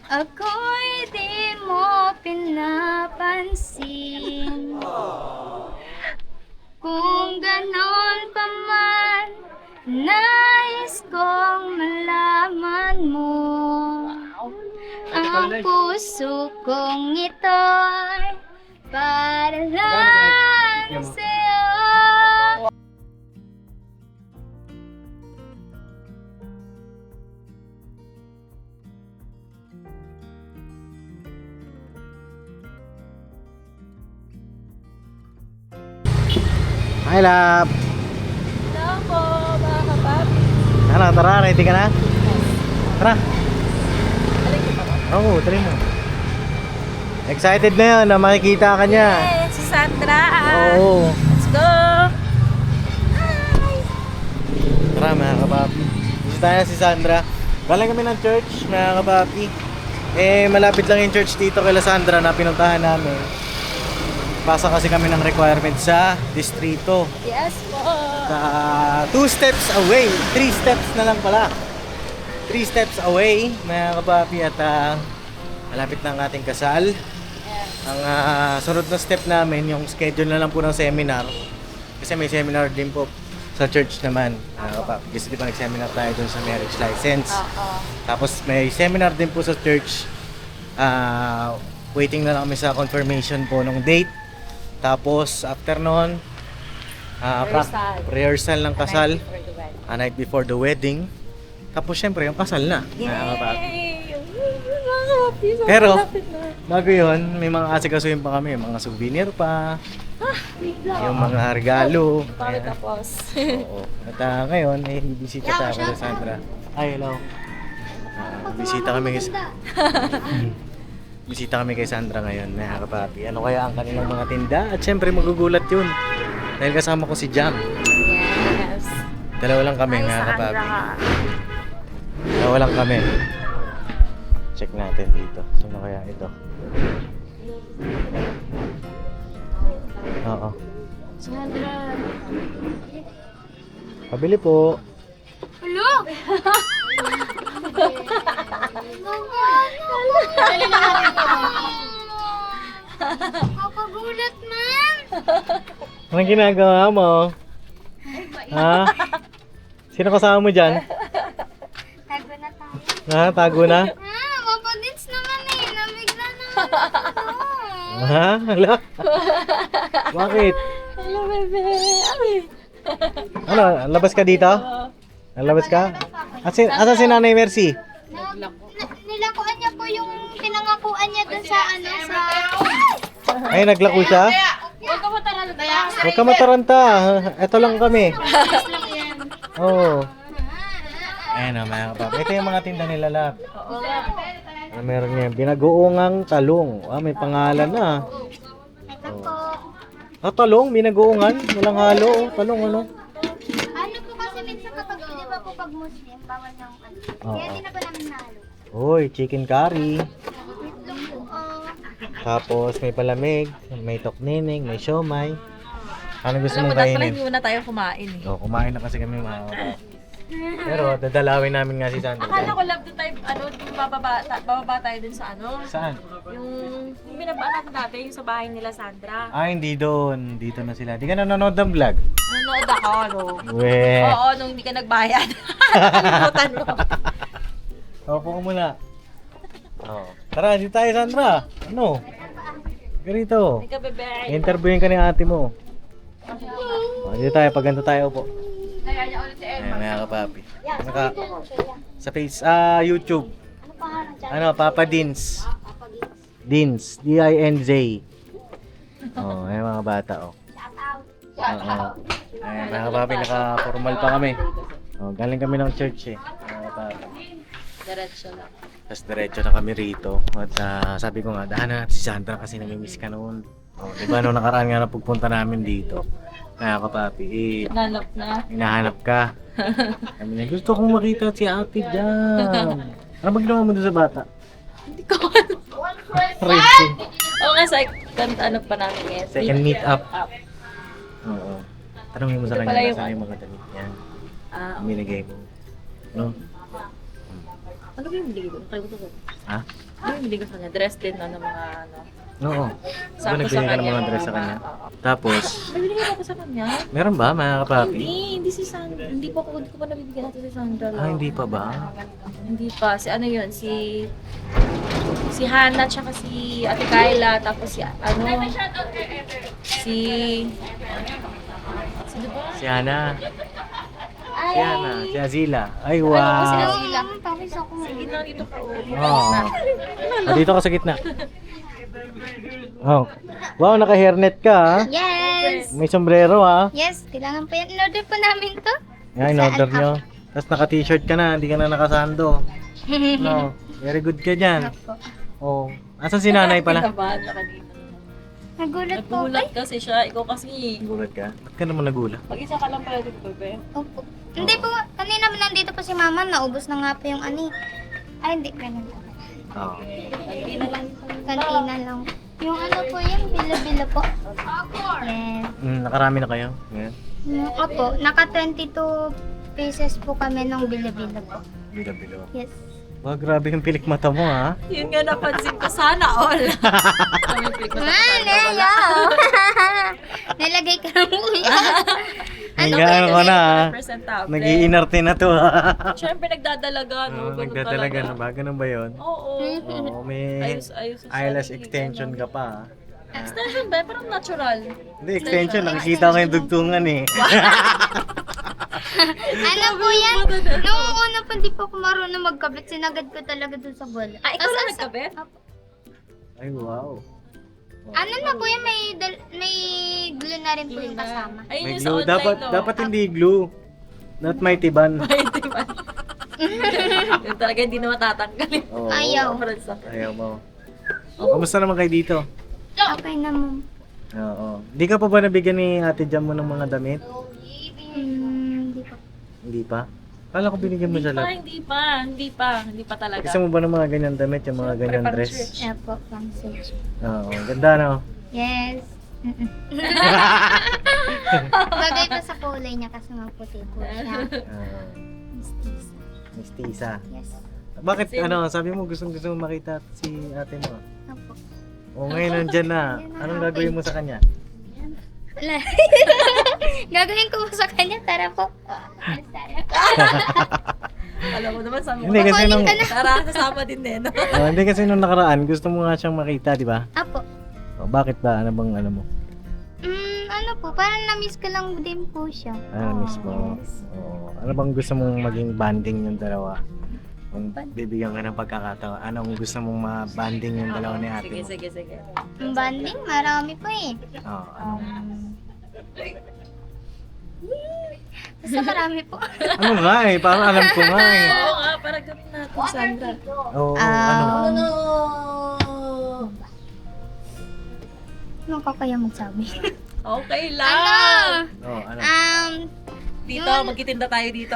Ako'y di mo pinapansin. Kung ganon pa man, nais kong malaman mo. Ang puso kong ito'y para lang sa'yo. Hi, love. Hello po, mga kapapi. Ano, tara, ready ka na? Tara. Oo, tara mo. Excited na yun na makikita ka niya. Yes, si Sandra. Oo. Let's go. Tara, mga kapapi. Bisita na si Sandra. Galing kami ng church, mga kapapi. Malapit lang yung church dito kay Sandra na pinuntahan namin. Pasa kasi kami ng requirement sa distrito. Yes po. 2 steps away. 3 steps na lang pala. 3 steps away, mga kapapi, at malapit na ang ating kasal. Ang sunod na step namin, yung schedule na lang po ng seminar. Kasi may seminar din po sa church naman, mga kapapi. Kasi di ba nag-seminar tayo dun sa marriage license. Tapos may seminar din po sa church. Waiting na lang kami sa confirmation po ng date. Tapos after nun, rehearsal ng kasal, a night before the wedding. Tapos syempre yung kasal na. Pero bago yun, may mga asikasuhin pa kami, mga souvenir pa, yung mga regalo. Tapos. Oo. At ngayon, bisita tayo kay Sandra. Ay, hello. Bisita kami Bisita kami kay Sandra ngayon, mga kapapi. Ano kaya ang kanilang mga tinda? At syempre magugulat yun. Dahil kasama ko si Jam. Yes. Dalawa lang kami, mga kapapi. Dalawa lang kami. Check natin dito. Sino kaya ito? Oo. Sandra. Pabili po. Hello? Kakagulat, man. Anong ginagawa mo? Ha? Sino kasama mo dyan? Tago na tayo. Ha? Tago na? Mapadits naman eh. Nabigla na ako. Ha? Hala? Bakit? Hello, bebe. Ay. Ano? Labas ka dito? Labas ka? Asa si Nanay Mercy? Nilakuan niya po yung pinangakuan niya dun sa ano, sa... Ay, naglako siya? Huwag ka mataranta. Huwag ka mataranta. Ito lang kami. Oo. Ayan o, mga kapap. Ito yung mga tinda nila, lab. Meron niya. Binagoongang talong. May pangalan na. Talong? Binagoongan? Walang halo. Talong ano? Ano po kasi minsan kapag, di ba po pag Muslim, bawal ng ano. Kaya hindi na po namin nalo. Uy, chicken curry. Itlog po, Tapos may palamig, may toknining, may siomay. Ano gusto Alam mo, mong dapat pala kainin? hindi muna tayo kumain eh. Kumain na kasi kami mga kapap. Pero dadalawin namin nga si Sandra. Akala ko love doon tayo, bababa tayo dun sa ano. Saan? Yung binabaan natin dati, yung sa bahay nila Sandra. Hindi doon. Dito na sila. Di ka nanonood ng vlog? Nanonood ako, no? Weh. Oo, nung hindi ka nagbayad. Kalimutan mo. Opo ka muna. Tara, dito tayo Sandra. Ano? Ganito. Hindi ka bebe. Interviewin ka ni ate mo. Dito tayo, pag ganito tayo po. Ayan, mga kapapi. Sa face, YouTube. ano pangalan dyan? Ano, Papa Dins. Dins. D-I-N-Z. Ayan mga bata, Shout out. Oo. Ayan, mga kapapi, naka-formal pa kami. Galing kami ng church eh. Mga kapapi. Diretso lang. Tapos diretso na kami rito. At sabi ko nga, dahan na natin si Sandra kasi namimiss ka noon. Diba nung nakaraan nga na pagpunta namin dito. Kaya kapapi, Nanap na. hinahanap ka. Sabi niya, gusto kong makita si ate dyan. Ano ba ginawa mo doon sa bata? Hindi ko alam. Racing. Oo nga, second ano pa namin ngayon. Second meet up. Oo. Tanongin mo sa Ito kanya pala kung yung- saan yung mga damit niya. Ah, Binigay mo. No? ano ba yung binigay ko? Nakalimutan ko. Ha? Ay, hindi ko sa kanya. Dress din na ng mga ano. Oo. Diba nagbigay ka ng mga dress sa kanya? Oo. Tapos, Ay, binigyan ako sa kanya? meron ba mga kapapi? Hindi si Sandra. Hindi ko pa nabibigyan natin si Sandra. Ah, hindi pa ba? Hindi pa. Si ano yun? Si Hannah tsaka si Ate Kyla. Tapos si ano? Si diba? Si Hana. Ay, Si Hana. Si Azila. Ay, Ano, si wow. Azila. mama, tapos ako. Sige na, dito ka. Oo. Dito ka sa gitna. Oh. Wow, naka-hairnet ka ha. Yes! May sombrero ha. Yes, kailangan pa yan. In-order po namin to. Yan, in-order nyo. Tapos naka-t-shirt ka na, hindi ka na nakasando. No, very good ka dyan. Opo. Oh. Asan si nanay pala? Kinabahan na kanina. Nagulat po. Nagulat kasi siya. Ikaw kasi. Nagulat ka? Ba't ka naman nagulat? Mag-isa ka lang pala dito, bebe. Opo. Hindi po, kanina nandito po si mama, naubos na nga po yung ani. Ay, hindi, ganun. Oo. Kanina lang. Yung ano po yung bilo-bilo po. Yes. Nakarami na kayo? Yan. Opo, naka 22 pieces po kami ng bilo-bilo po. Bilo-bilo. Yes. Wag, grabe yung pilik mata mo ha. Yun nga napansin ko. Sana all. Kami pick na Naya! Nilagay ka ng kuya. Nag-ano ka na ha. Presentable. Nag-iinarte na to ha. Siyempre nagdadalaga, no? Ganun Nagdadalaga talaga. na ba? Ganun ba yun? Oo. Oo, may Ayos sa eyelash sarili, extension ganun. ka pa ha. Extension ba? Parang natural. Hindi, extension. Nakikita ko yung dugtungan eh. Ano po yan? Noong una pa hindi po ako marunong magkabit, sinagad ko talaga dun sa bola. Ah, ikaw lang nagkabit? Ay, wow. Ano na po yan, may glue na rin po yung kasama. Ayun May yung sa glue. online, Dapat, no? dapat hindi glue. Not may tiban. Ay, di ba? Yun talaga hindi na matatanggal. Oo. Ayaw. Ayaw mo. Kamusta naman kayo dito? Okay na mo. Oo. Di ka pa ba nabigyan ni Ate Jam mo ng mga damit? Hindi po. Hindi pa? Kala ko binigyan mo siya lahat. Hindi pa talaga. Gusto mo ba ng mga ganyan damit, yung mga ganyan pang dress? church. Yeah po, pang search. Oo, ganda no? Yes. Bagay pa sa kulay niya kasi maputi po siya. Oo. Mestiza. Mestiza. Yes. Bakit sabi mo gusto mo makita si ate mo? Opo. O ngayon nandyan na. Anong gagawin mo sa kanya? Wala. Gagawin ko po sa kanya, tara po. Alam mo naman, sabi ko, Hindi kasi nung, tara, kasama din din. No? hindi kasi nung nakaraan, gusto mo nga siyang makita, di ba? Apo. O, bakit ba? Ano bang ano mo? Ano po, parang na-miss ko lang din po siya. Ano mismo? O, ano bang gusto mong maging banding yung dalawa? Kung bibigyan ka ng pagkakataon, anong gusto mong ma-banding yung dalawa ni ate mo? Sige. Ang banding, marami po eh. Oo, anong? Basta marami po. Ano nga eh, parang alam ko nga eh. Oo nga, parang gawin natin, Sandra. Oo, ano? Ano ka kaya magsabi? Okay lang. Oo, ano? Dito, magkitinda tayo dito.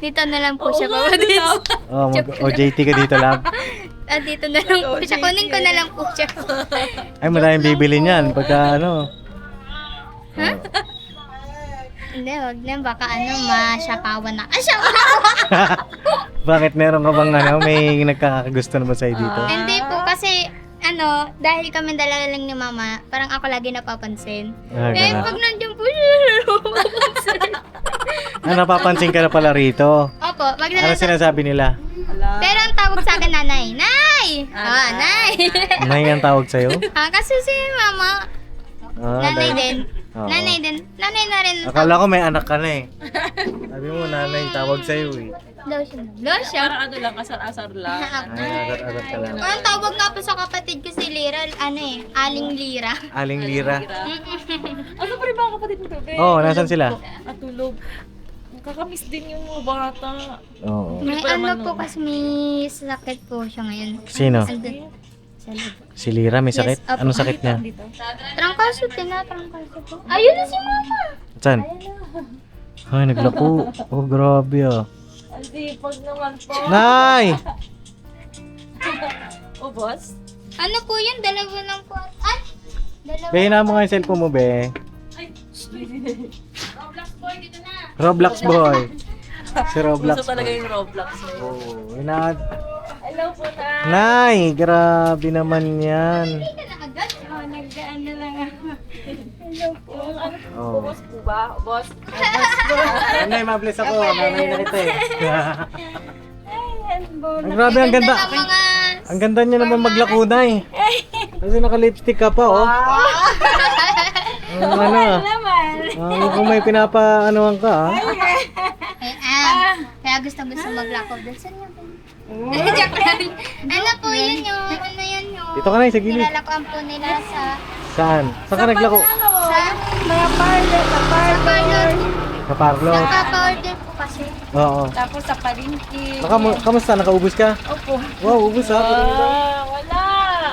Dito na lang po siya Oo nga, bawadis. Oh, OJT ka dito lang. Dito na lang po siya. Kunin ko na lang po siya. Ay, maraming bibili niyan pagka ano. Ha? Hindi, wag na. Baka masyapawan na. Syapawan! Bakit meron ka bang may nagkakagusto naman sa'yo dito? Hindi po, kasi dahil kami dalawa lang ni mama, parang ako lagi napapansin. Ganun. Pag nandiyan po siya, napapansin. Napapansin ka na pala rito. Opo, pag Ano sinasabi nila? Pero ang tawag sa akin, nanay. Nay! Nay! Nay ang tawag sa'yo? Kasi si mama, nanay dahil- din. Oo. Nanay din. Nanay na rin. Akala ko may anak ka na eh. Sabi mo, nanay tawag sa'yo eh. Lotion. Parang ano lang, asar-asar lang. Ay, agat-agat ka lang. Ang tawag nga po sa kapatid ko si Lira, Aling Lira. Aling Lira. Ano pa rin mga kapatid mo, bebe? Oo, nasan sila? At tulog. Kakamiss din yung mga bata. Oo. May pa naman, po no? kasi may sakit po siya ngayon. Sino? Andun. Sa loob. Si Lira, may sakit? Yes, opo. Anong sakit niya? Dito. Trangkaso, trangkaso po. Ayun na si mama! Saan? Ay, naglako. Oh, grabe ah. Ang sipag naman po. Nay! O, boss? Ano po yun? Dalawa lang po. Ay! Dalawa. Behina mo nga yung cellphone mo, be. Ay, Roblox boy. Si Roblox gusto talaga boy. yung Roblox. Oo, Hello po, Nay, grabe naman yan. Hindi ka na agad. Nagdaan na lang ako. Oh. Boss po ba? Boss? Nay, mabless ako. Nanay na kita eh. Ayan, Ang grabe, ang ganda. Ng mga... Ang ganda niya naman maglako, Nay. Kasi naka-lipstick ka pa, oh. Ano? naman. Kung may pinapa-anuhan ka, ah. Kaya gusto maglako doon. Saan yan? Joke lang. Ano po yun yung, ano yan yung... Dito ka, Nay, sa gilid. Nilalakoan po nila sa... Saan? Saan ka naglako? Sa... Mga parlor, sa Sa parlor. parlor. Sa parlo. Nagpapa-order po kasi. Oo. Tapos sa palengke. Kamusta? Nakaubos ka? Opo. Wow, ubos ha. Wala.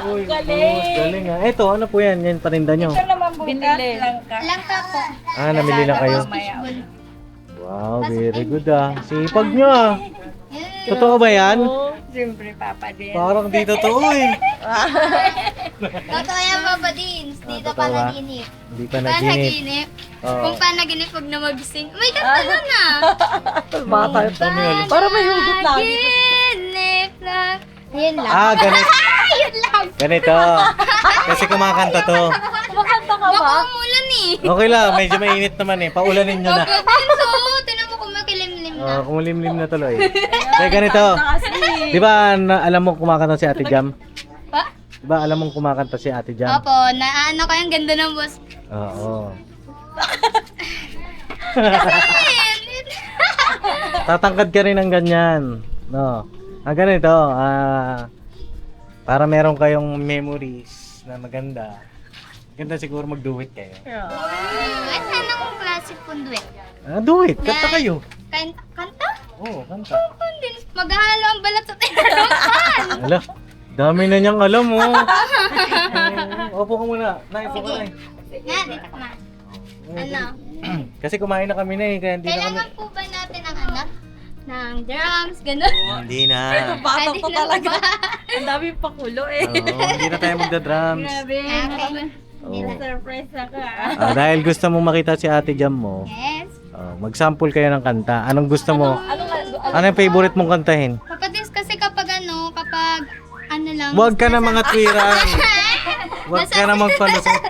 Uy, Ang galing. ubos. Galing ha. Eto, ano po yan? Yan, paninda nyo. Ito naman bukas Binili. lang ka. Langka po. Ah, namili lang kayo. Mamaya. Wow, very good ah. Sipag nyo ah. Yun. Totoo ba yan? Siyempre, Papa din. Parang di totoo eh. Totoo yan, Papa Dins. Dito pa totoo ba? naginip. Hindi pa Pa naginip. naginip. Oo. Kung pa naginip, huwag na mag-sing. May kanta na na. Bata. Para may hugot lang. Naginip lang. Ayun lang. Ah, ganito. Ayun lang. Ganito. Kasi kumakanta to. Kumakanta ka ba? Baka umulan eh. Okay lang, medyo mainit naman eh. Paulanin nyo na. Papa Dins, oo. Tinan mo kung makilimlim na. Kumulimlim na tuloy. Kaya ganito. Di ba alam mo kumakanta si Ate Jam? Pa? Di ba alam mong kumakanta si Ate Jam? Opo, na ano kayang ganda ng boss. Oo. Ayun. Tatangkad ka rin ng ganyan. No. Ganito, para meron kayong memories na maganda. Ganda siguro mag-do it kayo. Duet? Anong klase pong duet? Do it, kanta kayo. Kanta? Oo, kanta. Hindi. Maghahalo ang balat sa tinulukan. Ala, dami na niyang alam mo. Opo ka muna. Nay, upo ka na. Nga, dito ka na. Ano? Kasi kumain na kami na eh, kaya hindi na kami. Kailangan po ba natin ang anak? Ng drums, gano'n? Hindi na. Bata Pwede pa na talaga. ba? Ang dami pakulo eh. Oo, hindi na tayo magda-drums. Grabe. Okay. Oo. Surprise ako. Dahil gusto mo makita si Ate Jam mo, Yes. mag-sample kayo ng kanta. Anong gusto mo? Ano yung favorite mong kantahin? Kapatid, kasi kapag ano lang. Huwag ka na mga twiran. Huwag ka na magpalusot.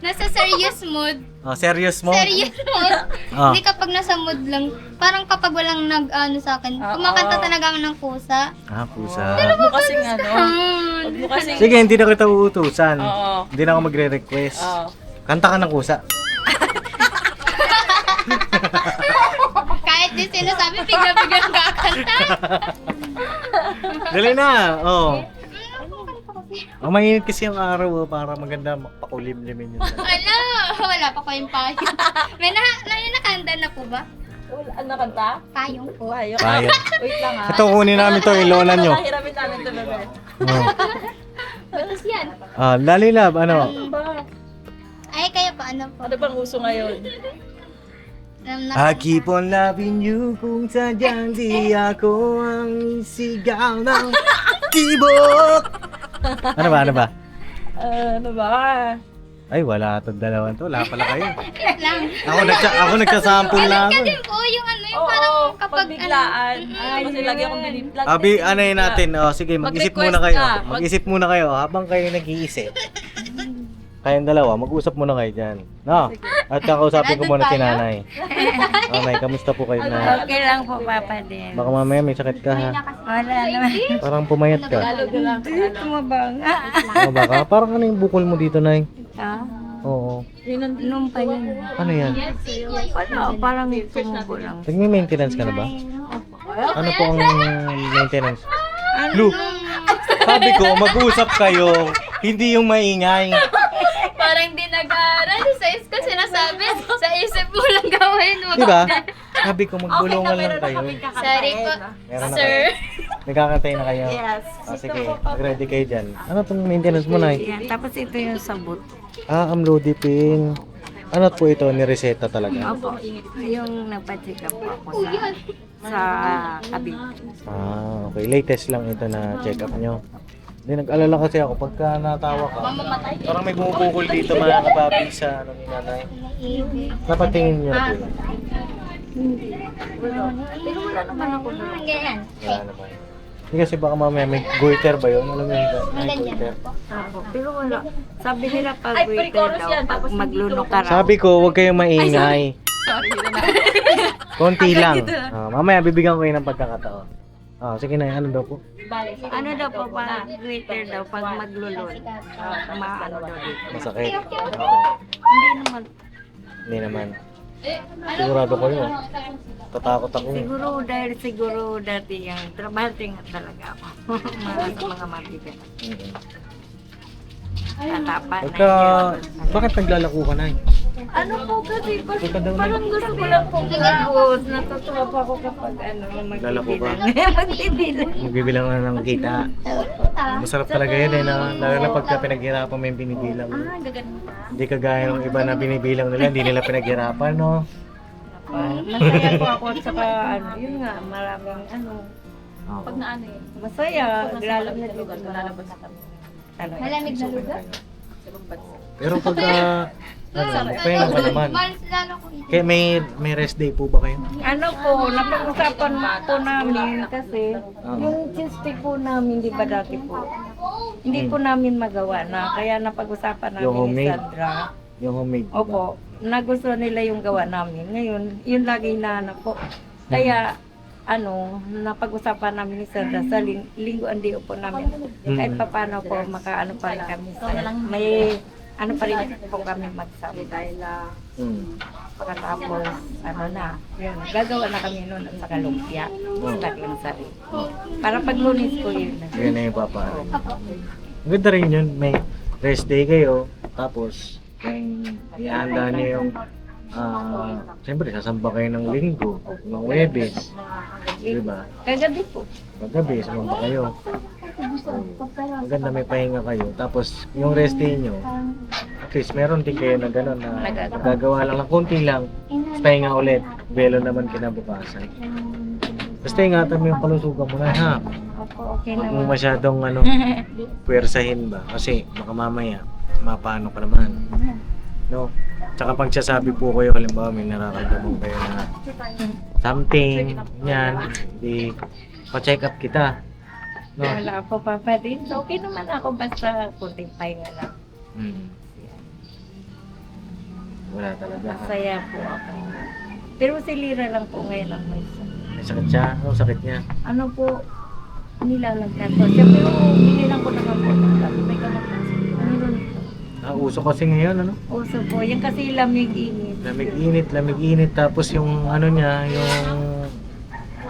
Nasa serious mood. Serious mo? Serious mood. Ah. Hindi kapag nasa mood lang. Parang kapag walang nag-ano sa akin. Kumakanta talaga ako ng kusa. Pusa. Huwag mo kasing ano. Hmm. Huwag mo kasing... Sige, hindi na kita uutusan. Oo. Hindi na ako magre-request. Oo. Kanta ka ng kusa. Kahit di sinasabi, bigla-biglang kakanta. Dali na. Mainit kasi yung araw para maganda pakulimlimin yun. Ala, wala pa ko yung payong. May nakahanda na po ba? Ano kanta? Payong po. Payo. Payo. Wait lang ha. Ito, kunin namin to, ilonan nyo. Hiramin namin ito na rin. Batas yan. Dali lab, ano? Ano ba? Ay, kaya pa ano po? Ano bang uso ngayon? I keep on loving you kung sadyang di ako ang isigaw ng tibok. Ano ba? Ano ba? Ay, wala itong dalawan to. Wala pala kayo. Wait lang. Ako nagsasample na ako. Ka din po yung ano, yung Oo, parang kapag biglaan. ano. Kasi lagi akong biniplag. Abi, ano yun natin? Sige, mag-isip muna Mag-request kayo. ka. Mag-isip muna kayo. Habang kayo nag-iisip. Kayong dalawa, mag-usap muna kayo dyan. No? At kakausapin ko muna si nanay. Nanay, kamusta po kayo na? Okay lang po, Papa din. Baka mamaya may sakit ka ha. Wala naman. Parang pumayat ka. Tumabang. Baka, parang ano yung bukol mo dito, nay? Oo. Nung pa yun. Ano yan? Ano, parang tumubo lang. Nagme-maintenance ka na ba? Ano po ang maintenance? Lu, sabi ko, mag-usap kayo, hindi yung maingay. Parang di nag-aaral. Sa ko sinasabi, sa isip mo lang gawin. Di ba? Sabi ko, magbulungan lang kayo. Sorry po, Meron na sir. Nagkakantay na kayo? Yes. Sige, mag-ready kayo dyan. Ano itong maintenance mo, nay? Yan. Tapos ito yung sabot. Amlodipine. Ano po ito? Nireseta talaga? Opo. Yung nagpa-check up ako sa kabin. Okay. Latest lang ito na check-up nyo. Hindi, nag-alala kasi ako pagka natawa ka. Parang may bumubukol dito mga kapapi sa ano ni nanay. Napatingin nyo na po. Pero wala naman ako na. Ganyan. Wala naman. Hindi kasi baka mamaya may goiter ba yun? Alam mo yun? May May ganyan goiter. po. Opo, pero wala. Sabi nila pag Ay, waiter pre-chorus daw, yan, pag tapos maglunok ka raw. Sabi ko, huwag kayong maingay. Sorry, yun na. Konti Hanggang lang. dito lang. Mamaya bibigyan ko kayo ng pagkakataon. Sige na, ano daw po? Bale, Ano daw po, pag waiter daw, pag maglulun, maano daw dito. Masakit. Hindi naman. Hindi naman. Sigurado ko yun. Tatakot ako. Siguro dati yung trabahante nga talaga ako. mga mabigat. Tatapan na Pagka, yun. bakit naglalako ka na? Ano po kasi, Ika daw na. parang gusto ko lang po gagawin. Natutuwa pa ako kapag Lalako ba? magbibilang. Magbibilang na ng kita. Masarap talaga yun eh. Lalo na pagka pinaghirapan mo yung binibilang. gaganda. Hindi kagaya ng iba na binibilang nila, hindi nila pinaghirapan, no? Masaya po ako at saka yun nga, maraming Pag na ano yun. masaya. Lalabas na lugar, lalabas na kami. Malamig na lugar? Sa ibang bansa. Pero pagka, pahinga ka naman. Mas lalo ko ito. Kaya may rest day po ba kayo? Ano po, napag-usapan po namin kasi yung chiste po namin, di ba dati po, hindi po namin magawa na, kaya napag-usapan Yung namin ni homemade? Sandra. Yung homemade. diba? Opo, nagustuhan nila yung gawa namin. Ngayon, yun lagi hinahanap po. Kaya, napag-usapan namin ni Sandra sa lingguan di po namin. Kahit pa paano po, makaano pa rin kami sa, may pa rin po kami magsama dahil pagkatapos, yun, gagawa na kami noon at saka lumpia, stock lang sarili. Para pag Lunes po yun. Yun na yung papaano. Ganda rin yun. May rest day kayo. Tapos, ihanda niyo yung siyempre, sasamba kayo ng linggo, ng Webes. Diba? Kagabi po. Paggabi, sumamba kayo. Maganda may pahinga kayo. Tapos, yung rest day nyo, at least meron din kayo na gano'n na nagagawa lang ng konti lang. Tapos pahinga ulit. Belo naman kinabukasan. Basta ingatan mo yung kalusugan mo na, ha? Opo, okay Huwag mo naman. masyadong puwersahin ba? Kasi baka mamaya, mapano ka naman. No? Tsaka pagsasabi po kayo, halimbawa may nararamdaman kayo na something, yan, di pa-check up kita. No? Wala po paparin. So, okay naman ako basta kunting pahinga lang. Wala talaga. Ha? Masaya po ako. Pero si Lira lang po ngayon ang may May sakit siya? Anong sakit niya? ano po, nilalagyan ko. Siya pero binilang ko na nga po. May gamot na siya. Meron. Uso kasi ngayon, ano? Uso po. Yan kasi lamig-init. Lamig-init. Tapos yung ano niya, yung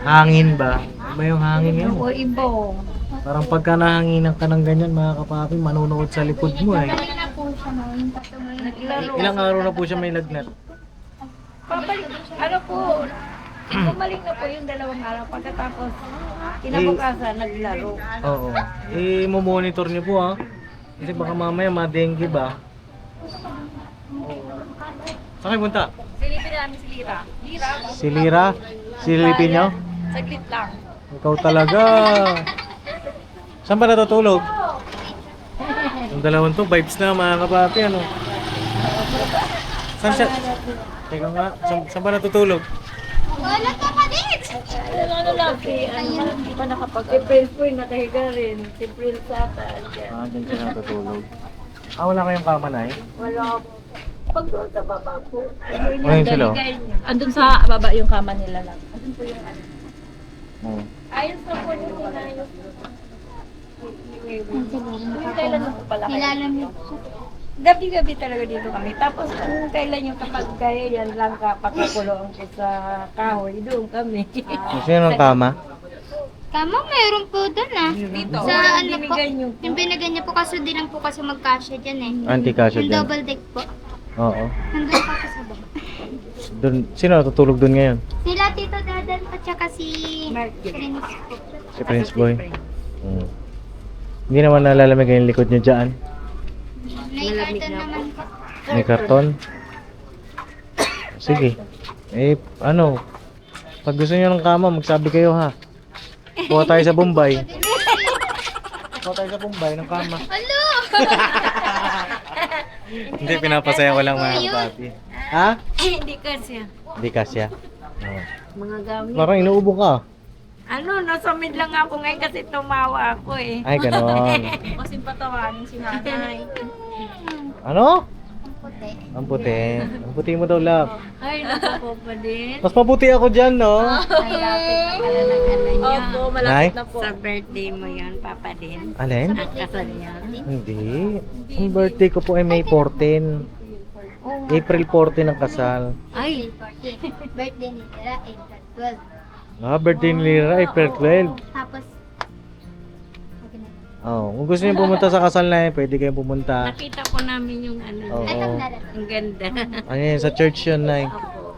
hangin ba? Ano ba yung hangin yun? O ibo. Parang pagka nahanginan ka ng ganyan, mga kapapi, manunood sa likod mo eh. Galing na po siya noon. Naglaro. Ilang araw na po siya may lagnat? Pabalik. Ano po, gumaling na po yung 2 araw. Pagkatapos, kinabukasan, naglaro. Oo. Monitor niyo po ha. Kasi baka mamaya ma-dengue ba? Saan kayo punta? Silipin namin si Lira. Lira, Si Lira? Silipin niyo? saglit lang. Ikaw talaga. Saan ba natutulog? Yung dalawang to, vibes na mga kapapi, ano? Saan siya? Teka nga, saan ba natutulog? Wala ka pa din! Ano lang, hindi pa nakapag... Si Prince po yung nakahiga rin. Si Prince ata. Dyan siya natutulog. Wala kayong kama na eh? Wala po. Pag doon sa baba po. Ayun sila. Andun sa baba yung kama nila lang. Andun po yung ano. Oo. Ayos na po yung inayos. Yung kailan na po pala kayo? Nilalamig siya. Gabi-gabi talaga dito kami. Tapos kung kailan yung kapag kaya yan lang kapakakulong ko sa kahoy, doon kami. Sino ang kama? Tama, meron po doon Dito. Sa ano po, Binigay niyo po. yung binigay niya po kaso di lang po kasi magkasya dyan eh. Anti-kasya Yung dyan. double deck po. Oo. Nandun pa po sa baba. Dun, sino natutulog dun ngayon? Sila Tito Dadan at saka si Mark. Prince po. Si Prince Boy. Hindi naman nalalamig yung likod niyo dyan. May carton naman po. May karton. Sige. Pag gusto niyo ng kama, magsabi kayo ha. Kuha tayo sa Bombay. Kuha tayo sa Bombay ng kama. Hello! Hindi, pinapasaya ko lang mga kapapi. Ha? Hindi kasi. Hindi kasya. Mga gamit. Parang inuubo ka. Nasamid lang ako ngayon kasi tumawa ako eh. Ay, ganon. Kasing patawanin si nanay. Ano? Ang puti. Ang puti. Ang puti mo daw, love. Ay, naku pa din. Mas maputi ako dyan, no? Ay, lapit na pala ng ano niya. Opo, Nay? malapit na po. Sa birthday mo yan, Papa din. Alin? Ang kasal niya. Hindi. Ang birthday ko po ay May 14. April 14 ang kasal. Ay, April 14. Birthday ni Tira, April 12. Birthday ni Lira, April 12. Tapos, okay na. Kung gusto niyo pumunta sa kasal na yun, pwede kayong pumunta. nakita po namin yung ano Oo. niya. Anong darating? Ang ganda. Ano yun, sa church yun, Nay.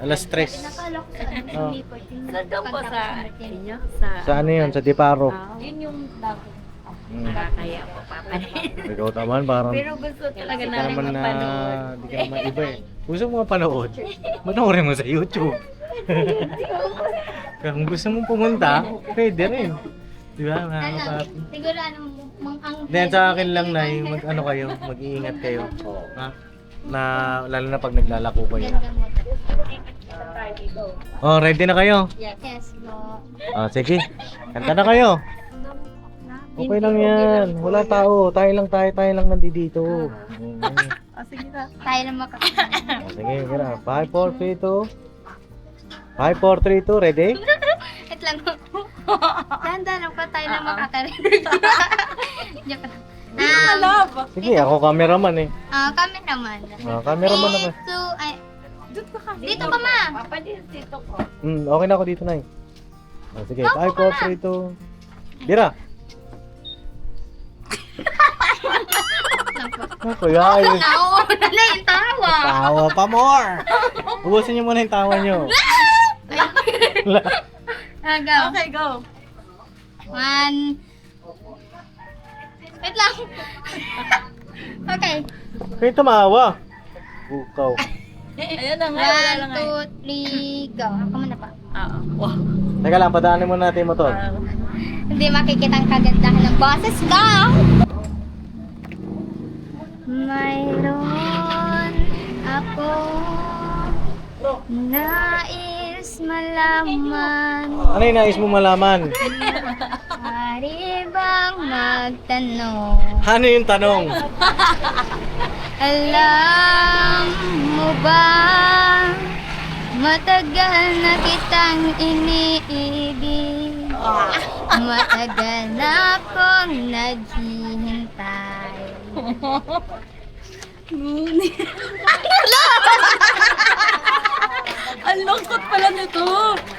Alas 3. Nakala ko sa Oh. May 14. Sa doon po sa Pagkakasal inyo? Sa ano yun, sa Diparo. Yun yung dapat. Nakakaya po, Papa din. Ikaw naman, parang Pero gusto talaga di ka namin naman na, mapanood. di ka naman iba eh. Gusto mo mapanood? Manoorin mo sa YouTube. Kaya kung gusto mong pumunta, pwede rin. Di ba, mga Ano, kapapi? siguro ang Then sa akin lang, Nay, mag-ano kayo, mag-iingat kayo. Ha? Na, lalo na pag naglalako kayo. Ganda mo. Oh, ready na kayo? Yes, mo. Sige. Kanta na kayo. Okay lang yan. Wala tao. Tayo lang nandito. Tayo na makakasal. Sige, kira. 5, 4, 3, 2. 5, 4, 3, 2. Ready? Wait lang. Dahan-dahan pa tayo na makakarinig. Joke lang. Sige, ako cameraman eh. Cameraman. Cameraman ako. Dito ka, ma. Papa din, dito ko. Okay na ako dito, Nay. Sige, 5, 4, 3, 2. Dira. Ako, yay. Nauuna na yung tawa. Tawa pa more. Ubusin niyo muna yung tawa niyo. Go. Okay, go. One. Wait lang. Okay. Kayo tumawa. Bukaw. Ayan na nga, wala lang nga. 1, 2, 3, go. Ako muna pa. Oo. Teka lang, padaanin muna natin yung motor. Hindi makikita ang kagandahan ng boses ko. Mayroon ako nais malaman. Ano yung nais mo malaman? Pari bang magtanong? Ano yung tanong? Alam mo ba, matagal na kitang iniibig. Matagal na akong naghihintay. Ang lungkot pala nito.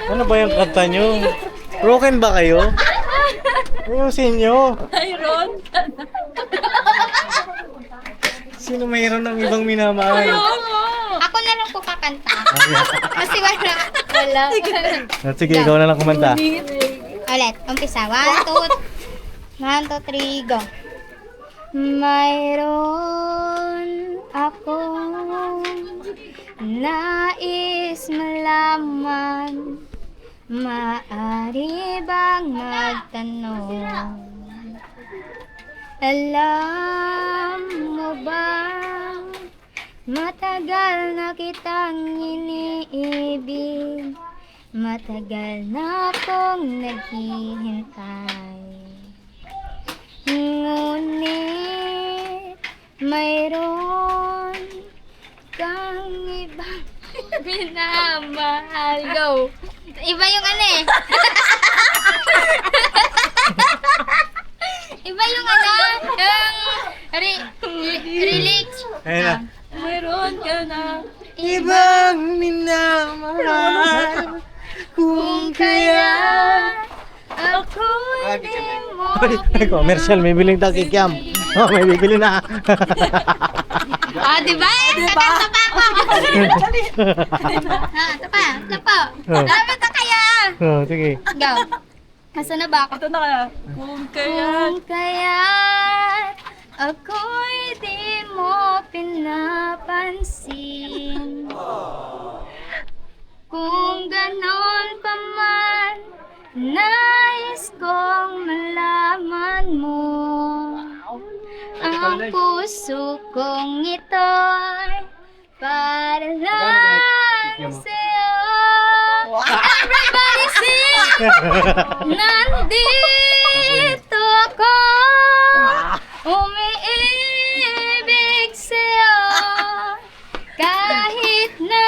Ano ba yung kanta nyo? Broken ba kayo? Ayusin nyo. Tyron. Sino mayroon ng ibang minamahal? Ako na lang po kakanta. Kasi wala. Sige, ikaw na lang kumanta. Ulit, umpisa. 1, 2, 3, go. Mayroon akong nais malaman. Maari bang magtanong? Alam mo ba, matagal na kitang iniibig. Matagal na akong naghihintay. Ngunit mayroon kang ibang minamahal. Go! Iba yung ano eh. Iba yung ano, yung lyrics. Ayun na. Mayroon ka na. Ibang minamahal kung kaya. Ako'y di mo Commercial, may biling takikyam. Oh, may bibili na. diba? Kakanta pa ako. Ito pa. Dapat na kaya. Sige. Go. Nasaan na ba ako? Ito na kaya. Kung kaya. Kung kaya't ako'y di mo pinapansin. Kung ganon pa man, nais kong malaman mo. Ang puso kong ito'y para lang sa'yo. Everybody sing! Nandito ako, umiibig sa'yo, kahit na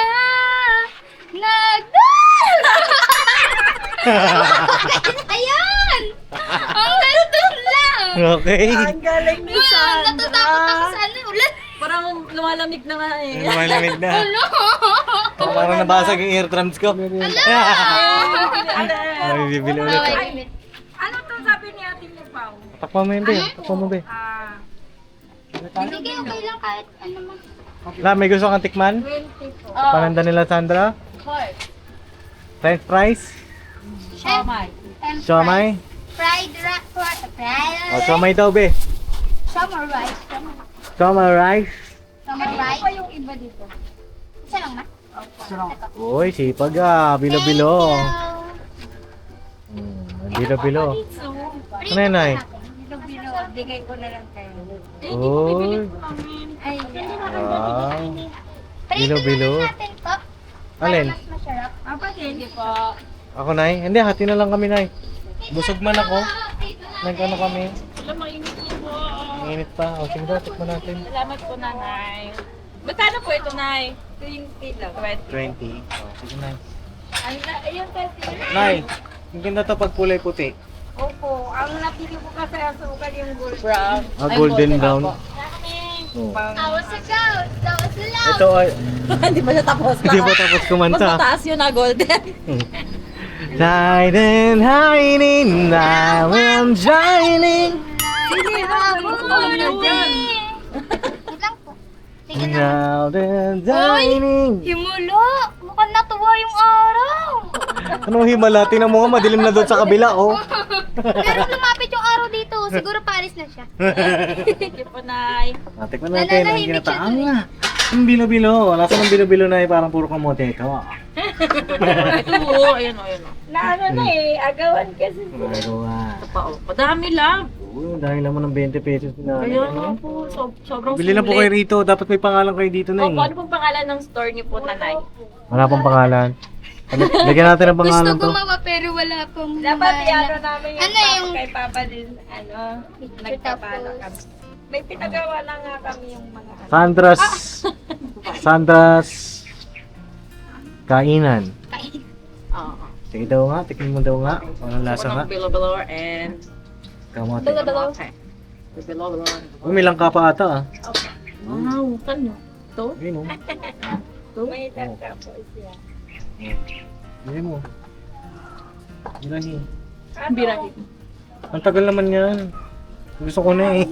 Ayan! Ang gandun lang! Okay. Ang galing ni Sandra. Natatakot ako sa ano ulan. Parang lumalamig na nga eh. Malamig na. Ano? Oh, parang nabasag yung eardrums ko. Ay, bibili ulit. Okay. Ano to sabi ni Ate Pao? Takpan mo yun, be. Takpan mo, be. Hindi kayo okay lang kahit ano man. La, may gusto kang tikman? 20 po. Pananda nila, Sandra? French fries? Chef, Siomay? fried rice. O, siomay daw, be. Summer rice. Siomay rice. Summer rice. Ano yung iba dito? Isa lang na? Uy, sipag ah. Bilo-bilo. Bilo-bilo. Ano yun, Nay? Bilo-bilo, bigay ko na lang kayo. Uy. Ay, Wow. Prito Bilo-bilo. naman natin to. Alin? Mas masarap. hindi po. Ako, Nay? Hindi, hati na lang kami, Nay. Busog man ako. Nag-ano kami? Mainit pa. O, sige daw, tikman natin. Salamat po, nanay. Magkano po ito, nay? 20 lang. 20. O, sige, Nay. Ayun kasi. Nay, ang ganda to pag kulay puti. Opo, ang napili ko kasi asukal yung gold. Brown. Ah, golden brown. Opo. Oh. Tawas ikaw. Tawas lang. Ito ay, Hindi pa siya tapos. hindi pa tapos Mas kumanta. mataas yun na golden. Night and hiding, now I'm shining. Ilang po. Sige na. Now and dining. Himulo. Mukhang natuwa yung araw. Anong himala? Tingnan mo nga, madilim na doon sa kabila, oh. Pero lumapit yung araw dito. Siguro Paris na siya. Thank you po, nay. Tikman natin ang Nananahimik siya ginataang dun. na. Ang bilo-bilo. Nasaan ang bilo-bilo na parang puro kamote ito. Ito, ayun o, ayun o. Na ano na eh, agawan kasi. Magawa. Ito pa o. Madami lang. Oo, dahil naman ng 20 pesos na. Ayun nga po. Sobrang Bili na po kayo rito. Dapat may pangalan kayo dito na Opo, eh. ano pong pangalan ng store niyo po, nanay? Wala pang pangalan. Lagyan natin ng pangalan Gusto to. gumawa pero wala pong Dapat i-ano namin yung Ano papa yung- kay Papa din, nagpapalo kami. May pinagawa na nga kami yung mga ano. Sandra's Kainan. Oo. Sige daw nga, tikman mo daw nga. Anong lasa nga? Bilo-bilo and... Kamote. Okay. Bilo-bilo. Umilang ka pa ata ah. Wow, kanyo. Ito? Ayun oh. May tapos siya. Ayun mo. Birahi. Birahi. Ang tagal naman yan. Gusto ko na eh.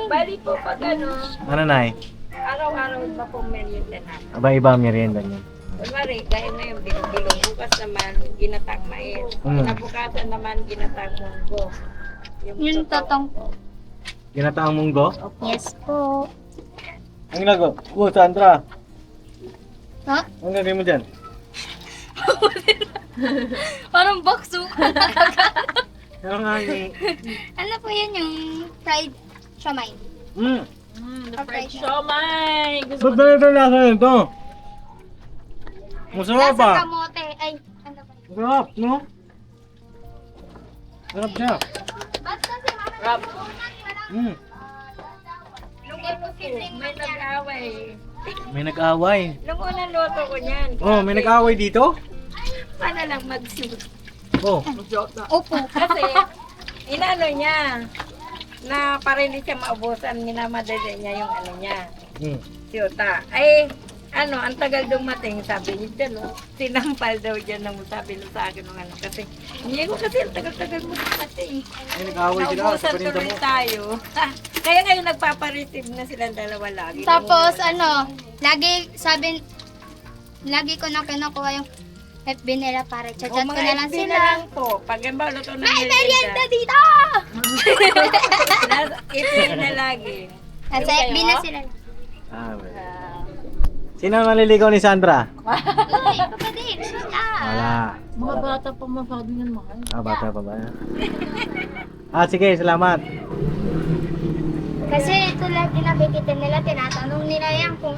Bali po pag ano, Ano na eh? araw-araw iba pong merienda namin. Aba-iba ang merienda niya. Kunwari, dahil na yung bilog-bilog, bukas naman ginatang mais. Kinabukasan naman ginatang munggo. Yung totong po. Ginataang munggo? Yes po. Ang ginagawa? Oh, Sandra. Ha? Ang gagawin mo dyan? Parang bakso. Pero nga eh. Ano po yun yung fried siomay? The fried siomay. Gusto Ba't ko ba ito lasa nito? Masarap Lasa pa. kamote. Ay, ano ba yun? Sarap, no? Sarap siya. Basta si Mama. Rap. Mm. Lugay po si May nag-away. May nag-away. Nung unang loto ko niyan. Oh, may nag-away dito? Sana lang mag-suit. Oh. Opo. Kasi, inano niya, na para hindi siya maubusan, minamadali niya yung ano niya, Mm. siyota. Ay, ano, ang tagal dumating, sabi niya dyan, oh, sinampal daw dyan nang sabi nung sa akin ng ano. Kasi, hindi ko kasi ang tagal-tagal mo dumating. May nag-away sila. Naubusan Parinda tuloy mo. tayo. Kaya ngayon nagpapareceive na silang dalawa lagi. Tapos ano, lagi ko na kinukuha yung FB nila para chat O ko mga na lang FB sila. na lang po. Pag ang luto ng May merienda dito! ito yun na lagi. Nasa FB na sila. Ah, well. Sino ang naliligaw ni Sandra? Uy, kapatid, sila. Wala. mga bata pa masyado yan, mahal. Ah, bata pa ba? Sige, salamat. Kasi ito lagi nabigitin nila, tinatanong nila yan kung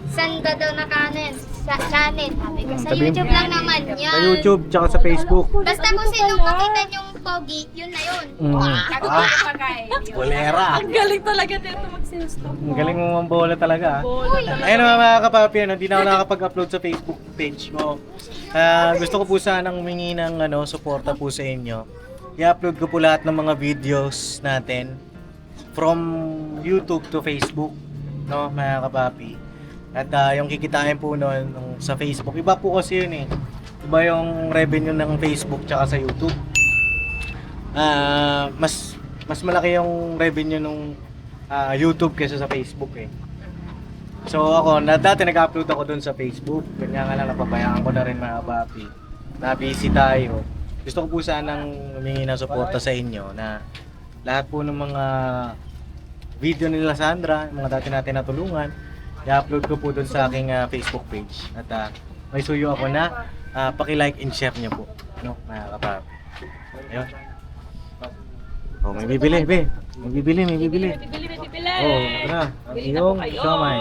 saan ka daw nakaano yan. sa channel. Sabi ko, sa Sabihin- YouTube lang naman yan. Sa YouTube, tsaka sa Facebook. Basta kung sinong makita niyong pogi, yun na yun. Bolera. Ang galing talaga nito mag-sales-talk. Ang galing mo mambola talaga. Uy, Ayun mga kapapi, hindi na ako nakakapag-upload sa Facebook page ko. Gusto ko po sanang humingi ng suporta po sa inyo. I-upload ko po lahat ng mga videos natin from YouTube to Facebook, no, mga kapapi. At yung kikitain po noon sa Facebook, iba po kasi yun eh. Iba yung revenue ng Facebook tsaka sa YouTube. Mas malaki yung revenue ng YouTube kaysa sa Facebook eh. So ako, dati nag-upload ako dun sa Facebook. Kanya nga lang napabayaan ko na rin mga papi. Na-busy tayo. Gusto ko po sanang humingi ng suporta sa inyo na lahat po ng mga video nila Sandra, yung mga dati natin natulungan, i-upload ko po dun sa aking Facebook page. At may suyo ako na paki-like and share niyo po, no, mga kapapi. Ayun. Oh, may bibili, be. May bibili. Bibili. Oh, tara. Ang iyong kamay.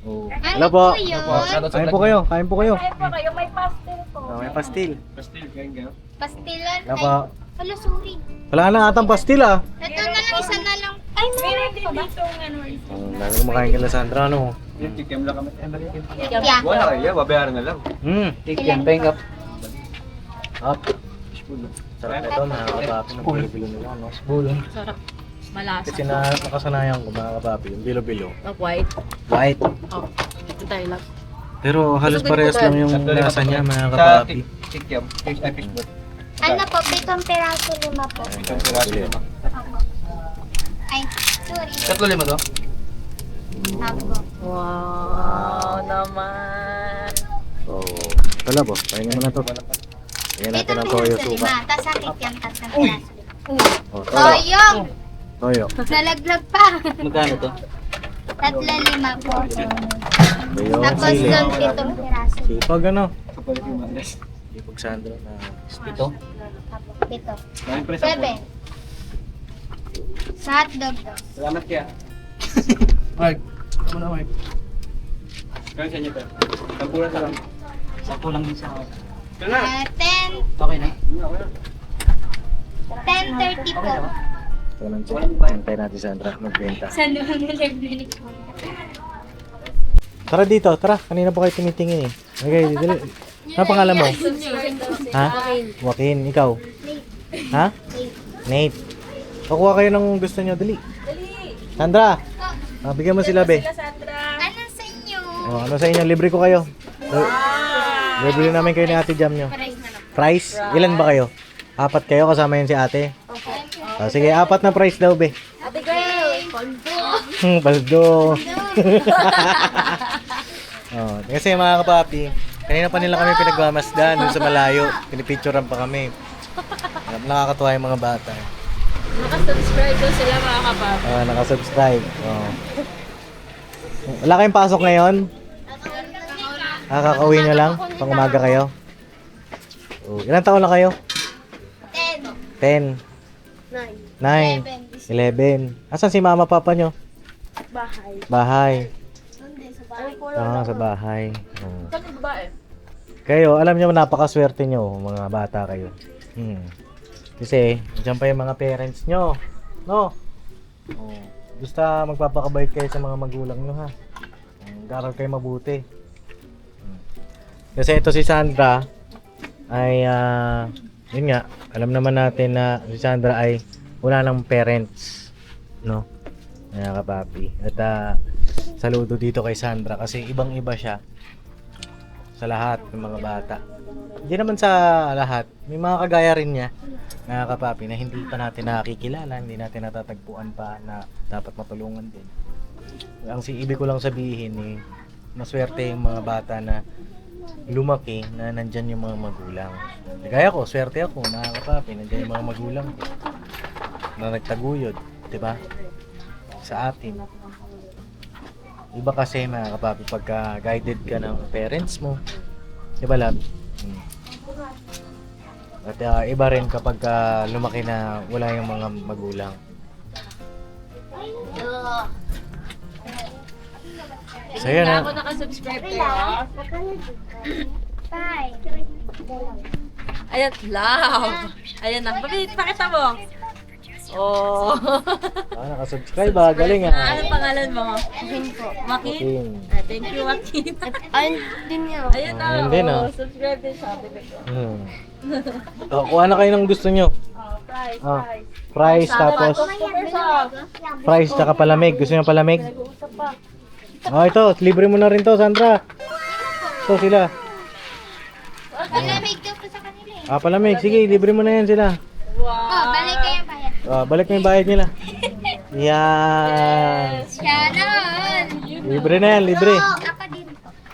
Oh. ano Hello po. po yun? Kain po kayo. Kain po kayo, may pastel po. Oh, may pastil. Pastilan. Hello po. Hala, sorry. Wala na atang pastil ah. Ito na lang, isa na lang. Ay, meron Din dito ang ano. Oh, dami kumakain kila Sandra, no? Yeah. Wala kaya, babayaran na lang. Ilan Paying up. Up. Sarap na ito, mga kapapi ng bilo-bilo nila, no? Sarap. Malasa. Kasi nakasanayan ko, mga kapapi, yung bilo-bilo. White. White. Oh, ito tayo lang. Pero halos parehas lang yung lasa niya, mga Sa kapapi. Tikyam, fishbowl. Ano po, 7 peraso, 5 po. Isang piraso naman. Ay, sorry. 3-5 to? Apo. Wow naman. Oh, wala po. Pahinga mo na to. Pahinga natin 7 ang toyo peraso, suka. 5. Tapos sakit yan, 3 peraso. Oh, toyo. Toyong! Toyo. Nalaglag pa. Magkano to? 3-5 po. Toyo. Tapos Sili. doon 7 peraso. Sipag ano? Kapalit yung madres. Sipag Sandra na. Ito? 7. Maraming presa po. 7. Sa hotdog daw. Salamat kaya. Mark, ano na Mark? Kaya sa inyo pa. Sampulan sa lang. Sampulan din sa akin. Ito na! 10, Okay na? 10:30 po. So, nantay natin Sandra magbenta. Saan naman nilaglag ko? Tara dito, tara. Kanina po kayo tinitingin eh. Okay, dito. Ano pangalan mo? Ha? Joaquin. Ikaw? Ha? Nate. Pakuha kayo ng gusto nyo. Dali. Sandra. Bigyan mo sila, be. Ano sa inyo? Oh, ano sa inyo? Libre ko kayo. Libre namin kayo ni Ate Jam nyo. Price na lang. Price? Ilan ba kayo? 4 kayo, kasama yun si ate. Okay. Sige, 4 na price daw, be. Ate girl, kondo. Baldo. Oh, kasi mga kapapi, kanina pa nila kami pinagmamasdan dun sa malayo. Pinipicturean pa kami. Nakakatuwa yung mga bata. Naka-subscribe daw sila mga kapap. Nakasubscribe. Oh. Wala kayong pasok ngayon? Kakauwi nyo lang? Pang umaga kayo? Oh, ilang taon na kayo? 10. 10, 9, 11. Asan si mama papa nyo? Bahay. Bahay. Ay, po Sa bahay. Oh. Saan yung babae? Kayo, alam nyo, napakaswerte nyo, mga bata kayo. Kasi, dyan pa yung mga parents nyo. No? Oh. Basta magpapakabait kayo sa mga magulang nyo, ha? Mag-aral kayo mabuti. Kasi ito si Sandra, ay, yun nga, alam naman natin na si Sandra ay wala ng parents. No? Mga kapapi. At, saludo dito kay Sandra kasi ibang-iba siya sa lahat ng mga bata. Hindi naman sa lahat, may mga kagaya rin niya na kapapi na hindi pa natin nakikilala, hindi natin natatagpuan pa na dapat matulungan din. Ang ibig ko lang sabihin eh, maswerte yung mga bata na lumaki na nandyan yung mga magulang. Kaya ko, swerte ako na kapapi, nandyan yung mga magulang ko na nagtaguyod, di ba? Sa atin. Iba kasi mga kapapi pagka guided ka ng parents mo. Diba lab? At iba rin kapag lumaki na wala yung mga magulang. So yun Hindi na. ako nakasubscribe kayo. Bye. Ayan, love. Ayan na. Pakita mo. Oh. Nakasubscribe galing Anong pangalan mo? Makin? Makin. Thank you, Makin. Ayun din niya. Ayan na. Ayun din, oh. Subscribe din siya. Kuha na kayo ng gusto nyo. Price, Ah. price. Fries, tapos Super soft. fries tsaka palamig. Gusto nyo palamig? Nag-uusap pa. Oh, ito. Libre mo na rin to, Sandra. Ito sila. Malamig daw po sa kanila eh. Palamig. Sige, libre mo na yan sila. Oh, balik kayo bayad. Balik mo yung bayad nila. Yan. Siya naman. Libre na yan, libre. Ako din.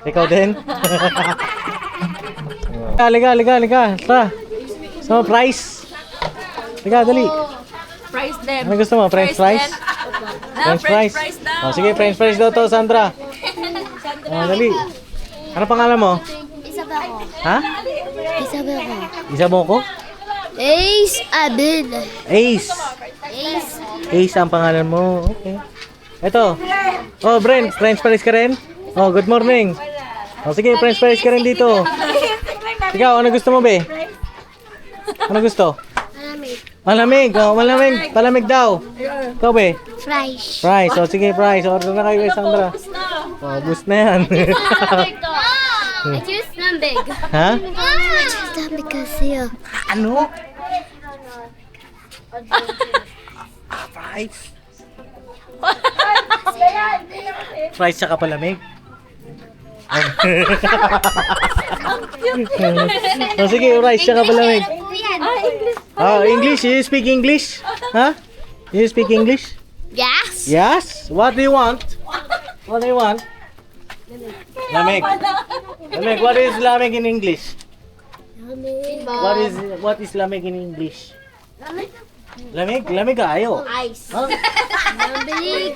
Ikaw din? Liga. Tara. So, price. Liga, dali. Price din. Ano gusto mo? French fries? din. French fries? French fries daw. Oh, sige, French fries daw to, Sandra. Dali. Ano pangalan mo? Isabel ko. Ha? Isabel ko. Isabel ko? Ace Abel. Ace. Ace. Ace ang pangalan mo. Okay. Ito. Oh, Brent, French fries ka rin? Oh, good morning. Oh, sige, French fries ka rin dito. Ikaw, ano gusto mo, be? Ano gusto? Malamig. Malamig. Oh, malamig. Palamig daw. Ikaw, be? Fries. Fries. Oh, sige, fries. Order na kayo kay Sandra. Oh, boost na yan. I choose Lambig. Ha? I choose Lambig kasi Ano? Fries. Fries tsaka palamig. Oh, sige, fries tsaka palamig. English. You speak English? Huh? You speak English? Yes. Yes. What do you want? What do you want? Lamig. Lamig. What is lamig in English? What is lamig in English? Lamig? Lamig ayo. Ice. Huh? Lambig.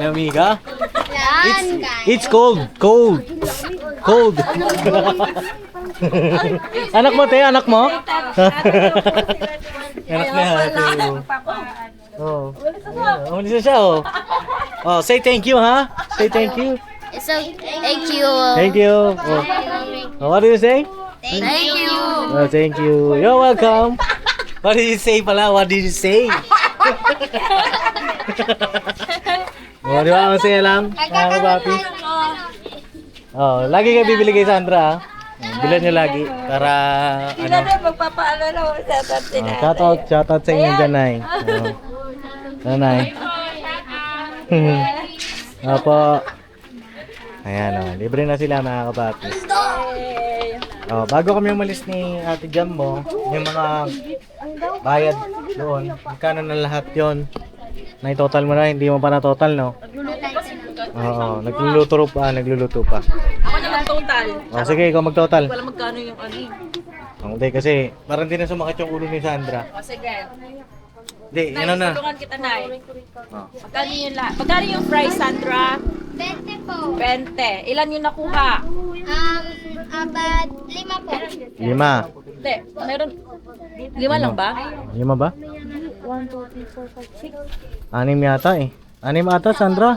Lamiga? Yan. It's cold. Cold. Anak mo, te? Anak mo? Anak niya. Oh. Umalis na siya, oh. Oh, say thank you, ha? Say thank you. So, thank you. Thank you. Oh, what do you say? Thank you. Oh, thank you. You're welcome. What did you say pala? What did you say? Oh, di ba? Masaya lang. Mga kapapi. Oh, lagi ka bibili kay Sandra, ha? Bilan niyo lagi para ano. Magpapaalala ko sa tatin. Shoutout sa inyo dyan, Nay. Nanay. Opo. Ayan, libre na sila, mga kapapi. Bago kami umalis ni Ate Jambo, yung mga bayad doon, magkano na lahat yon? Na-total mo na, hindi mo pa na-total, no? Oo, nagluluto pa. Ako na mag-total. Sige, ikaw mag-total. Wala magkano yung ano. Hindi, kasi parang di na sumakit yung ulo ni Sandra. O sige. Hindi, Nay, ano na. tulungan kita, Nay. Magkano yung price, Sandra? 20 po. 20. Ilan yung nakuha? About 5 po. 5. Hindi, meron. 5 lang ba? 5 ba? 1, 2, 3, 4, 5, 6. 6 yata eh. 6 ata, Sandra.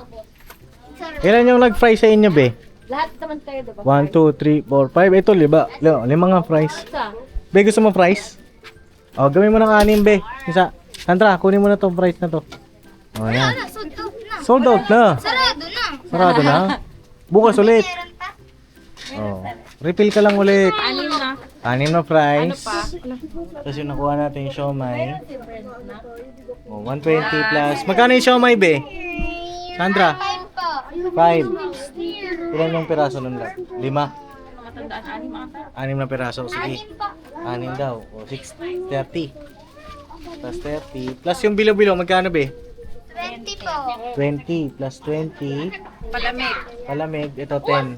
Ilan yung nag-fry sa inyo, be? Lahat naman kayo, diba? 1, 2, 3, 4, 5. Ito, 5. 5 nga fries. Isa. Be, gusto mo fries? Gawin mo ng 6, be. Isa. Sandra, kunin mo na tong fries na to. Yan. Sold out na. Sold out na. Sarado na. Sarado na. Bukas ulit. Meron pa. Refill ka lang ulit. 6 na. 6 na fries. Ano pa? Tapos yung nakuha natin yung siomay. 120 plus. Magkano yung siomay, be? Sandra? 5 po. 5. Ilan yung piraso nun lang? 5. Matandaan, 6 mga ta. 6 na piraso. Sige. 6 po. 6 daw. 30. Plus 30. Plus yung bilo-bilo, magkano, be? 20 po. 20 plus 20. Palamig. Palamig. Ito 10.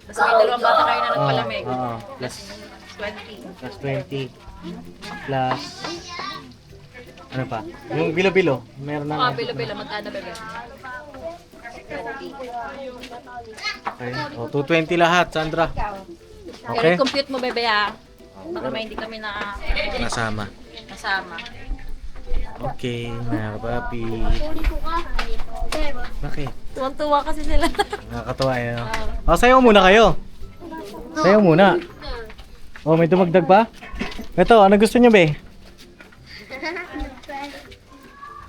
Tapos may dalawang bata kayo na nagpalamig. Plus 20. plus 20. Plus ano pa? Yung bilo-bilo. Meron na. Bilo-bilo. Magkano, bebe? 20. Okay. 220 lahat, Sandra. Okay? Compute mo, bebe, ha? Baka may hindi kami na Nasama. kasama. Okay, mga kapapi. Bakit? Tuwang-tuwa kasi sila. Nakakatawa yun. Oh, sayo muna kayo. Sayo muna. Oh, may dumagdag pa? Ito, ano gusto nyo, be?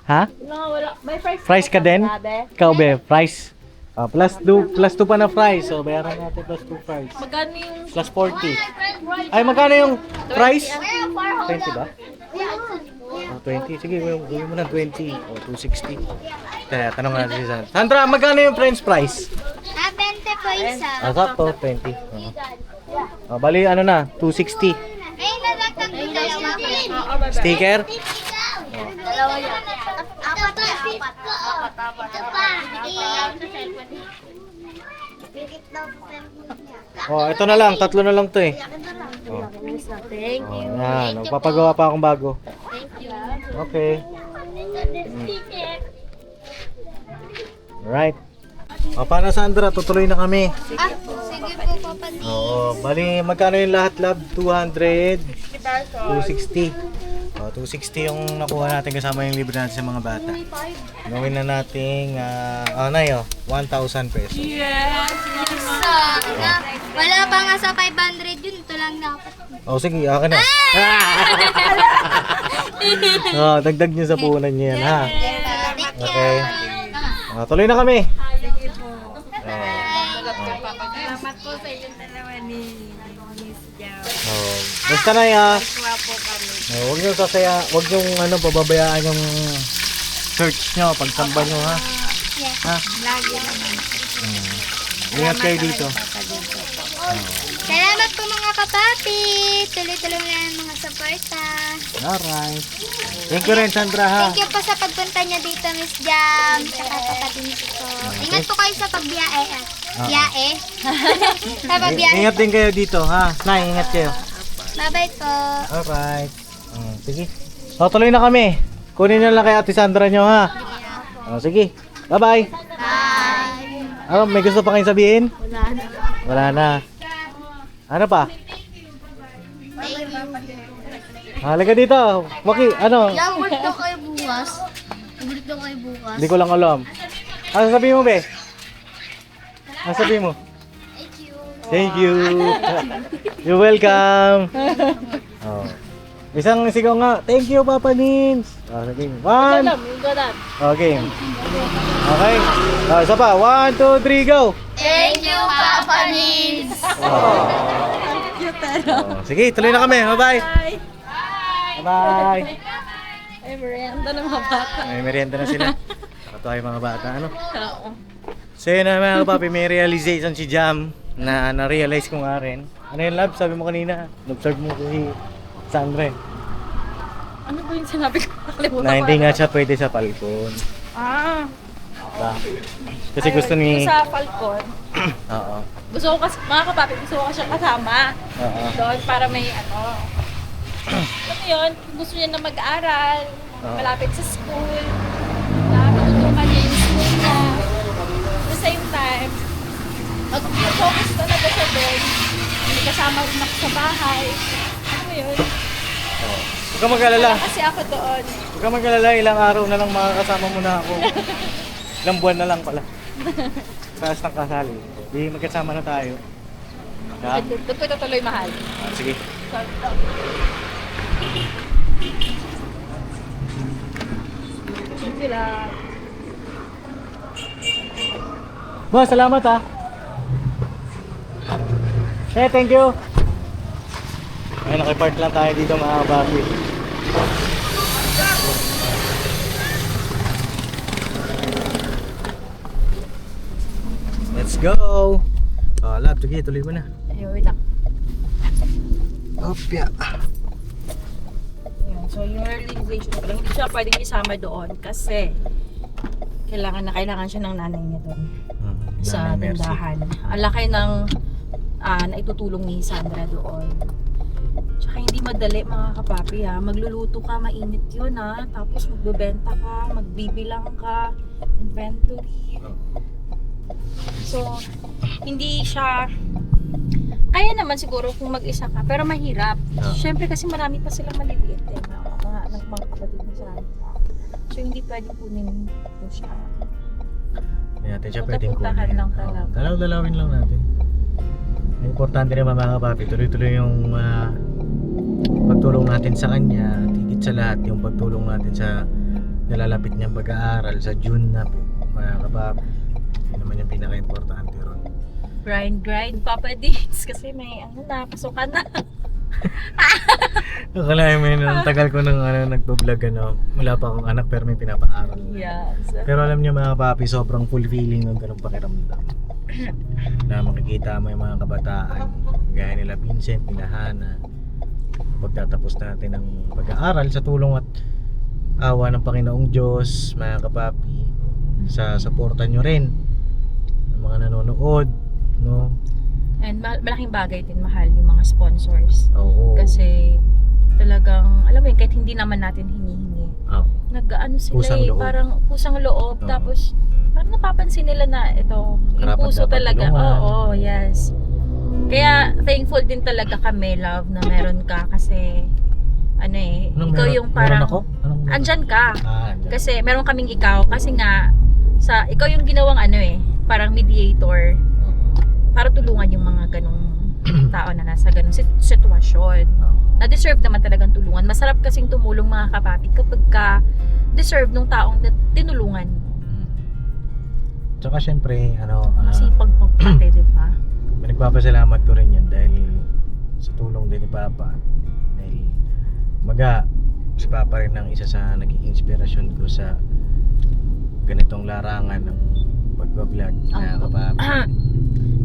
Ha? Wala. May price. Fries ka din? Ikaw, be, fries. Ah, plus 2 pa na fries. So, bayaran natin plus 2 fries. Magkano yung Plus 40. Ay, magkano yung fries? 20 ba? Oh, 20. Sige, gawin mo na 20. O, 260. Kaya, tanong natin si Sandra. Sandra, magkano yung french fries? 20 po isa. Ah, sakto, 20. Oh, bali, ano na, 260. Ay, nadagdag ko dalawa. Sticker? Dalawa yan. Apat. Ito pa. Bigit daw po niya. Oh, ito na lang, tatlo na lang to eh. Oh, Thank oh yan. Magpapagawa pa akong bago. Okay. Alright. O, paano Sandra? Tutuloy na kami. Ah, sige po, Papa Nick. Oo, bali magkano yung lahat lab? 200? 260. O, 260 yung nakuha natin kasama yung libre natin sa mga bata. Gawin na nating, Nay, 1,000 pesos. Wala pa nga sa 500 yun. Ito lang dapat. O, sige, akin na. O, dagdag nyo sa puhunan nyo yan, ha? Thank you. Okay. O, tuloy na kami. Salamat po sa inyong dalawa ni Miss Jao. Oh, basta na Kuha po kami. huwag nyo huwag nyo pababayaan yung search nyo, pagsamba nyo, ha? Ha? Lagi naman. Ingat kayo dito. Salamat po mga kapapi. Tuloy-tuloy na ang mga suporta. Alright. Thank you rin, Sandra, ha? Thank you po sa pagpunta niyo dito, Miss Jam. Saka kapatid niyo po. Ingat po kayo sa pagbiyahe. Biyahe? Sa pagbiyahe. Ingat din kayo dito, ha? Nay, ingat kayo. Bye-bye po. Alright. Sige. So, tuloy na kami. Kunin nyo lang kay Ate Sandra nyo, ha? Sige. Bye-bye. Bye. Ano, may gusto pa kayong sabihin? Wala na. Ano pa? Halika dito. Waki, ano? Yung work daw kayo bukas. Work daw kayo bukas. Hindi ko lang alam. Ano sabihin mo, be? Ano sabihin mo? Thank you. Thank you. You're welcome. Oh. Isang sigaw nga. Thank you, Papa Nins. Sige. One. Okay. Okay. Isa pa. 1, 2, 3, go. Thank you, Papa Nins. Sige, tuloy na kami. Bye-bye. Bye-bye. Ay, merienda ng mga bata. May merienda na sila. Nakatuwa yung mga bata. Ano? So yun na mga kapapi, may realization si Jam na na-realize ko nga rin. Ano yung lab? Sabi mo kanina, nag-observe mo si Sandra. Ano ba yung sinabi ko? Nakalimutan Na ko. hindi nga siya pwede sa Falcon. Diba? Kasi gusto ni... Sa Falcon. Oo. Gusto ko kasi, mga kapapi, gusto ko siya kasama. Oo. Doon para may ano. Ano yun? Gusto niya na mag-aral. Malapit sa school. Matutukan niya yung school niya. At the same time, mag-focus talaga siya doon. Hindi kasama rin ako sa bahay. Ano mo yun? Huwag ka mag-alala. Kasi ako doon. Huwag ka mag-alala. Ilang araw na lang makakasama mo na ako. Ilang buwan na lang pala. Taas ng kasali. Di magkasama na tayo. Yeah. Doon ko tutuloy mahal. Sige. Sila. Boss, salamat ha. Thank you. Ay, nakipark lang tayo dito mga kababi. Let's go! Lab, sige, tuloy mo na. Ayun, wait lang. Opya. Yan. So, yung realization ko lang, hindi siya pwedeng isama doon kasi kailangan siya ng nanay niya doon sa tindahan. Ang laki ng naitutulong ni Sandra doon. Tsaka hindi madali mga kapapi ha. Magluluto ka, mainit yun ha. Tapos magbebenta ka, magbibilang ka, inventory. So, hindi siya... Kaya naman siguro kung mag-isa ka, pero mahirap. Siyempre kasi marami pa silang maliliit eh, mga kapatid na sa kanila. So, hindi pwede kunin mo siya. Hindi natin siya pwedeng Punta-puntahan kunin. lang Oo, talaga. dalaw-dalawin lang natin. Ang importante rin mga kapapi, tuloy-tuloy yung pagtulong natin sa kanya at higit sa lahat yung pagtulong natin sa nalalapit niyang pag-aaral sa June na po, mga kapapi. Yun naman yung pinaka-importante ron. Grind, Papa Dins. Kasi may pasukan na. Akalain mo yun, ang tagal ko nang nagbablog wala pa akong anak pero may pinapaaral. Yes. Pero alam niyo mga kapapi, sobrang fulfilling ng ganung pakiramdam. Na makikita mo yung mga kabataan, gaya nila Vincent, nila Hana. Pagtatapos natin ng pag-aaral sa tulong at awa ng Panginoong Diyos, mga kapapi, sa suporta nyo rin ng mga nanonood, no? And malaking bagay din, mahal, yung mga sponsors. Oo. Kasi talagang, alam mo yun, kahit hindi naman natin hinihingi. Oo. Nag-ano sila Pusang loob. parang pusang loob. Oo. Tapos, parang napapansin nila na ito, yung Karapat puso dapat talaga. tulungan. Oo, yes. Kaya, thankful din talaga kami, love, na meron ka. Kasi, ikaw meron- yung parang, meron ako? Anong meron? andyan ka. Andyan. Kasi, meron kaming ikaw. Kasi nga, ikaw yung ginawang parang mediator para tulungan yung mga ganong tao na nasa ganong sitwasyon. Na-deserve naman talagang tulungan. Masarap kasing tumulong mga kapapi kapag deserve nung taong tinulungan. Tsaka syempre, Masipag pagpate, di ba? nagpapasalamat ko rin yan dahil sa tulong din ni Papa. Dahil si Papa rin ang isa sa naging inspirasyon ko sa ganitong larangan ng pagbablog na kapapi.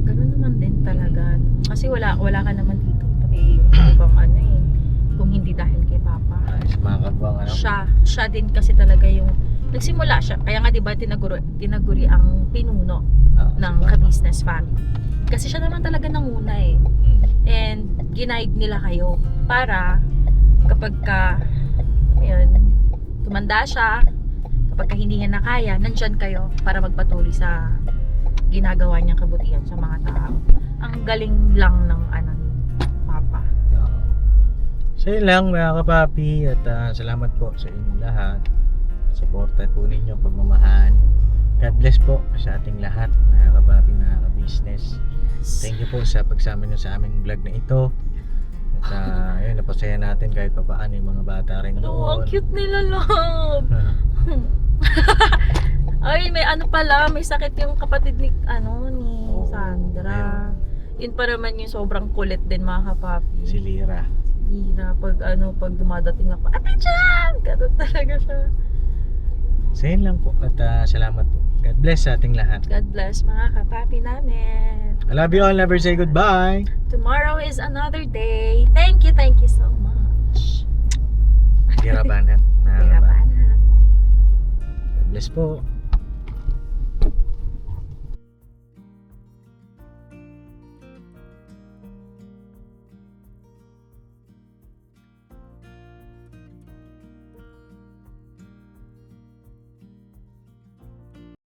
Ganun naman din talaga. Kasi wala ka naman dito. Pati yung ibang kung hindi dahil kay Papa. Sa mga kabang Siya din kasi talaga yung nagsimula siya. Kaya nga 'di ba tinaguri ang pinuno ng ka-business family. Kasi siya naman talaga nanguna And ginaid nila kayo para kapag tumanda siya, kapag hindi niya na kaya, nandyan kayo para magpatuloy sa ginagawa niyang kabutihan sa mga tao. Ang galing lang ng Papa. So yun lang mga kapapi at salamat po sa inyong lahat. Suporta po ninyo, pagmamahal. God bless po sa ating lahat mga kapapi, mga ka-business. Thank you po sa pagsama nyo sa aming vlog na ito. At ayun, napasaya natin kahit papaano yung mga bata rin Ang doon. cute nila, love. Ay, may may sakit yung kapatid ni Oo, Sandra. Yun pa naman yung sobrang kulit din mga kapapi. Si Lira. Lira, pag dumadating ako, ate dyan! Ganun talaga siya. So yun lang po at salamat po. God bless sa ating lahat. God bless mga kapapi namin. I love you all. Never say goodbye. Tomorrow is another day. Thank you so much. Tira banat. Tira banat. God bless po.